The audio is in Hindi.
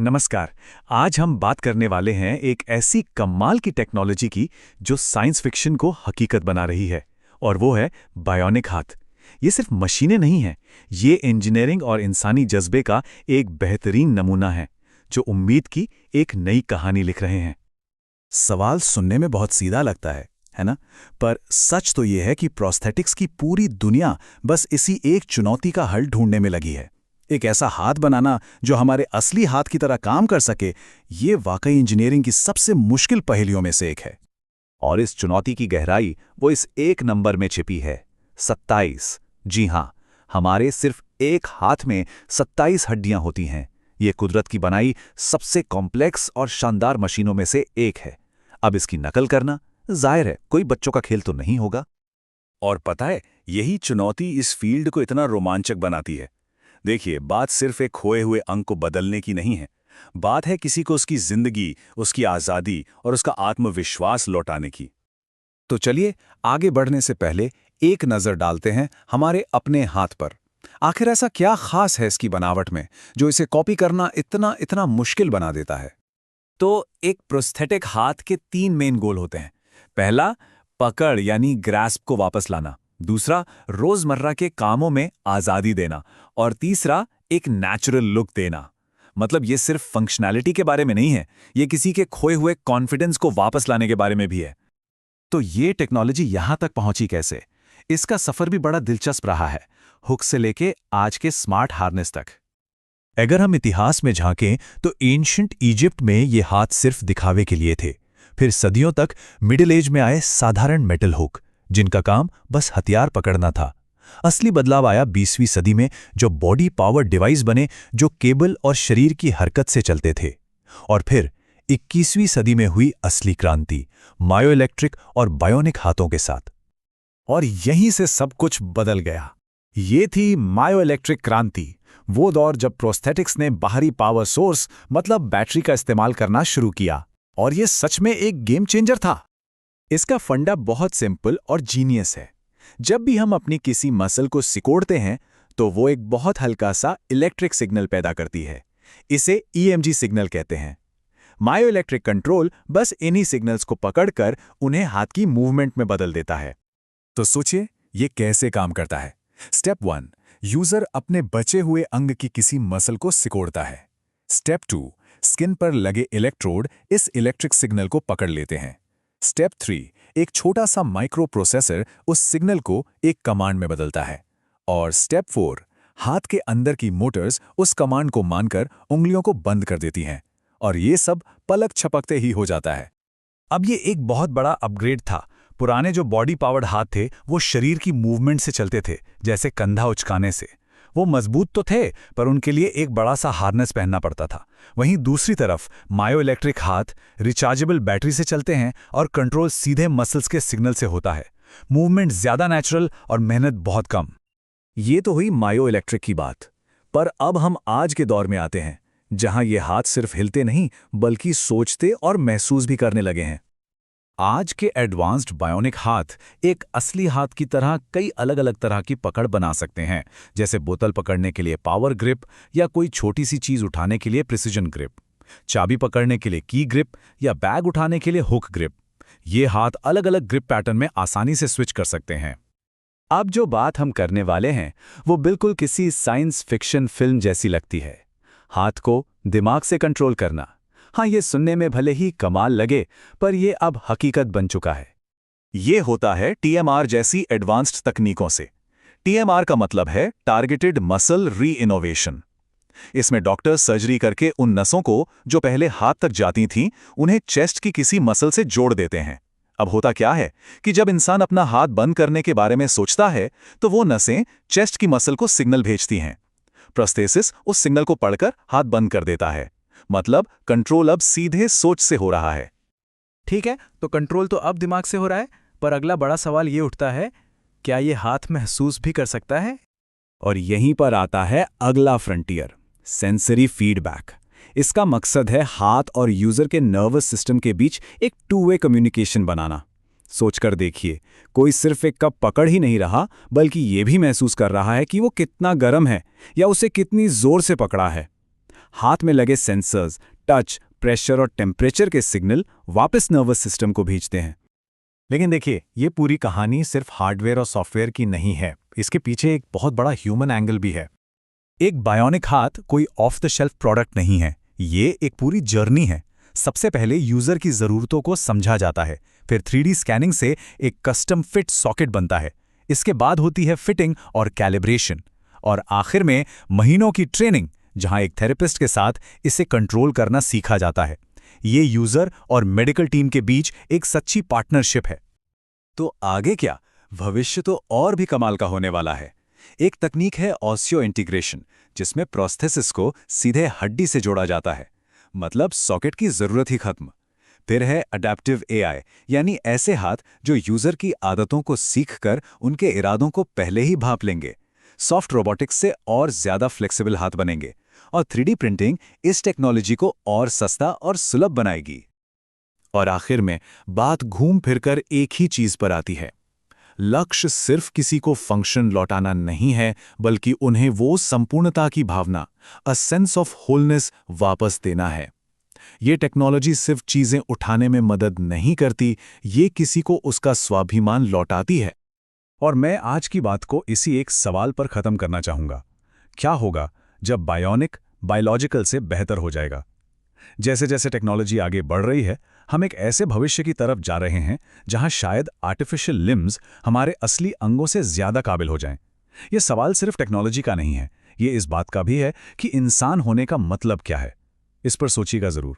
नमस्कार। आज हम बात करने वाले हैं एक ऐसी कमाल की टेक्नोलॉजी की जो साइंस फिक्शन को हकीकत बना रही है, और वो है बायोनिक हाथ। ये सिर्फ मशीनें नहीं हैं, ये इंजीनियरिंग और इंसानी जज्बे का एक बेहतरीन नमूना है जो उम्मीद की एक नई कहानी लिख रहे हैं। सवाल सुनने में बहुत सीधा लगता है ना? पर सच तो ये है कि प्रोस्थेटिक्स की पूरी दुनिया बस इसी एक चुनौती का हल ढूंढने में लगी है। एक ऐसा हाथ बनाना जो हमारे असली हाथ की तरह काम कर सके, ये वाकई इंजीनियरिंग की सबसे मुश्किल पहेलियों में से एक है। और इस चुनौती की गहराई वो इस एक नंबर में छिपी है, 27। जी हाँ, हमारे सिर्फ एक हाथ में 27 हड्डियां होती हैं। ये कुदरत की बनाई सबसे कॉम्प्लेक्स और शानदार मशीनों में से एक है। अब इसकी नकल करना जाहिर है कोई बच्चों का खेल तो नहीं होगा। और पता है, यही चुनौती इस फील्ड को इतना रोमांचक बनाती है। देखिए, बात सिर्फ एक खोए हुए अंग को बदलने की नहीं है। बात है किसी को उसकी जिंदगी, उसकी आज़ादी और उसका आत्मविश्वास लौटाने की। तो चलिए, आगे बढ़ने से पहले एक नज़र डालते हैं हमारे अपने हाथ पर। आखिर ऐसा क्या खास है इसकी बनावट में जो इसे कॉपी करना इतना इतना मुश्किल बना देता है? तो एक प्रोस्थेटिक हाथ के 3 मेन गोल होते हैं। पहला, पकड़ यानी ग्रैस्प को वापस लाना। दूसरा, रोजमर्रा के कामों में आज़ादी देना। और तीसरा, एक नेचुरल लुक देना। मतलब ये सिर्फ फंक्शनैलिटी के बारे में नहीं है, ये किसी के खोए हुए कॉन्फिडेंस को वापस लाने के बारे में भी है। तो ये टेक्नोलॉजी यहां तक पहुंची कैसे? इसका सफर भी बड़ा दिलचस्प रहा है, हुक से लेके आज के स्मार्ट हार्नेस तक। अगर हम इतिहास में झांकें तो एंशिएंट इजिप्ट में ये हाथ सिर्फ दिखावे के लिए थे। फिर सदियों तक मिडिल एज में आए साधारण मेटल हुक, जिनका काम बस हथियार पकड़ना था। असली बदलाव आया 20वीं सदी में, जो बॉडी पावर डिवाइस बने जो केबल और शरीर की हरकत से चलते थे। और फिर 21वीं सदी में हुई असली क्रांति, मायोइलेक्ट्रिक और बायोनिक हाथों के साथ। और यहीं से सब कुछ बदल गया। ये थी मायोइलेक्ट्रिक क्रांति, वो दौर जब प्रोस्थेटिक्स ने बाहरी पावर सोर्स मतलब बैटरी का इस्तेमाल करना शुरू किया। और ये सच में एक गेम चेंजर था। इसका फंडा बहुत सिंपल और जीनियस है। जब भी हम अपनी किसी मसल को सिकोड़ते हैं तो वो एक बहुत हल्का सा इलेक्ट्रिक सिग्नल पैदा करती है। इसे ईएमजी सिग्नल कहते हैं। मायोइलेक्ट्रिक कंट्रोल बस इन्हीं सिग्नल्स को पकड़कर उन्हें हाथ की मूवमेंट में बदल देता है। तो सोचिए, ये कैसे काम करता है। स्टेप 1, यूजर अपने बचे हुए अंग की किसी मसल को सिकोड़ता है। स्टेप 2, स्किन पर लगे इलेक्ट्रोड इस इलेक्ट्रिक सिग्नल को पकड़ लेते हैं। स्टेप 3, एक छोटा सा माइक्रो प्रोसेसर उस सिग्नल को एक कमांड में बदलता है। और स्टेप 4, हाथ के अंदर की मोटर्स उस कमांड को मानकर उंगलियों को बंद कर देती हैं। और ये सब पलक झपकते ही हो जाता है। अब ये एक बहुत बड़ा अपग्रेड था। पुराने जो बॉडी पावर्ड हाथ थे वो शरीर की मूवमेंट से चलते थे, जैसे कंधा उचकाने से। वो मजबूत तो थे, पर उनके लिए एक बड़ा सा हार्नेस पहनना पड़ता था। वहीं दूसरी तरफ मायोइलेक्ट्रिक हाथ रिचार्जेबल बैटरी से चलते हैं और कंट्रोल सीधे मसल्स के सिग्नल से होता है। मूवमेंट ज्यादा नेचुरल और मेहनत बहुत कम। ये तो हुई मायोइलेक्ट्रिक की बात। पर अब हम आज के दौर में आते हैं, जहां ये हाथ सिर्फ हिलते नहीं बल्कि सोचते और महसूस भी करने लगे हैं। आज के एडवांस्ड बायोनिक हाथ एक असली हाथ की तरह कई अलग अलग तरह की पकड़ बना सकते हैं, जैसे बोतल पकड़ने के लिए पावर ग्रिप या कोई छोटी सी चीज उठाने के लिए प्रिसिजन ग्रिप, चाबी पकड़ने के लिए की ग्रिप या बैग उठाने के लिए हुक ग्रिप। ये हाथ अलग अलग ग्रिप पैटर्न में आसानी से स्विच कर सकते हैं। अब जो बात हम करने वाले हैं वो बिल्कुल किसी साइंस फिक्शन फिल्म जैसी लगती है। हाथ को दिमाग से कंट्रोल करना। हाँ, ये सुनने में भले ही कमाल लगे, पर ये अब हकीकत बन चुका है। ये होता है टीएमआर जैसी एडवांस्ड तकनीकों से। टीएमआर का मतलब है टारगेटेड मसल री-इनोवेशन। इसमें डॉक्टर सर्जरी करके उन नसों को जो पहले हाथ तक जाती थीं, उन्हें चेस्ट की किसी मसल से जोड़ देते हैं। अब होता क्या है कि जब इंसान अपना हाथ बंद करने के बारे में सोचता है तो वो नसें चेस्ट की मसल को सिग्नल भेजती हैं। प्रोस्थेसिस उस सिग्नल को पढ़कर हाथ बंद कर देता है। मतलब कंट्रोल अब सीधे सोच से हो रहा है। ठीक है, तो कंट्रोल तो अब दिमाग से हो रहा है, पर अगला बड़ा सवाल ये उठता है, क्या ये हाथ महसूस भी कर सकता है? और यहीं पर आता है अगला फ्रंटियर, सेंसरी फीडबैक। इसका मकसद है हाथ और यूजर के नर्वस सिस्टम के बीच एक टू वे कम्युनिकेशन बनाना। सोचकर देखिए, कोई सिर्फ एक कप पकड़ ही नहीं रहा, बल्कि ये भी महसूस कर रहा है कि वो कितना गर्म है या उसे कितनी जोर से पकड़ा है। हाथ में लगे सेंसर्स, टच, प्रेशर और टेम्परेचर के सिग्नल वापस नर्वस सिस्टम को भेजते हैं। लेकिन देखिए, ये पूरी कहानी सिर्फ हार्डवेयर और सॉफ्टवेयर की नहीं है। इसके पीछे एक बहुत बड़ा ह्यूमन एंगल भी है। एक बायोनिक हाथ कोई ऑफ द शेल्फ प्रोडक्ट नहीं है, ये एक पूरी जर्नी है। सबसे पहले यूजर की ज़रूरतों को समझा जाता है, फिर 3D स्कैनिंग से एक कस्टम फिट सॉकेट बनता है। इसके बाद होती है फिटिंग और कैलिब्रेशन, और आखिर में महीनों की ट्रेनिंग, जहां एक थेरेपिस्ट के साथ इसे कंट्रोल करना सीखा जाता है। ये यूजर और मेडिकल टीम के बीच एक सच्ची पार्टनरशिप है। तो आगे क्या? भविष्य तो और भी कमाल का होने वाला है। एक तकनीक है ऑस्टियो इंटीग्रेशन, जिसमें प्रोस्थेसिस को सीधे हड्डी से जोड़ा जाता है, मतलब सॉकेट की जरूरत ही खत्म। फिर है अडैप्टिव एआई, यानी ऐसे हाथ जो यूजर की आदतों को सीखकर उनके इरादों को पहले ही भांप लेंगे। सॉफ्ट रोबोटिक्स से और ज्यादा फ्लेक्सिबल हाथ बनेंगे, और 3D प्रिंटिंग इस टेक्नोलॉजी को और सस्ता और सुलभ बनाएगी। और आखिर में बात घूम फिरकर एक ही चीज पर आती है। लक्ष्य सिर्फ किसी को फंक्शन लौटाना नहीं है, बल्कि उन्हें वो संपूर्णता की भावना, अ सेंस ऑफ होलनेस, वापस देना है। ये टेक्नोलॉजी सिर्फ चीजें उठाने में मदद नहीं करती, ये किसी को उसका स्वाभिमान लौटाती है। और मैं आज की बात को इसी एक सवाल पर खत्म करना चाहूंगा। क्या होगा जब बायोनिक बायोलॉजिकल से बेहतर हो जाएगा? जैसे जैसे टेक्नोलॉजी आगे बढ़ रही है, हम एक ऐसे भविष्य की तरफ जा रहे हैं जहां शायद आर्टिफिशियल लिम्स हमारे असली अंगों से ज्यादा काबिल हो जाएं। ये सवाल सिर्फ टेक्नोलॉजी का नहीं है, ये इस बात का भी है कि इंसान होने का मतलब क्या है। इस पर सोचिएगा जरूर।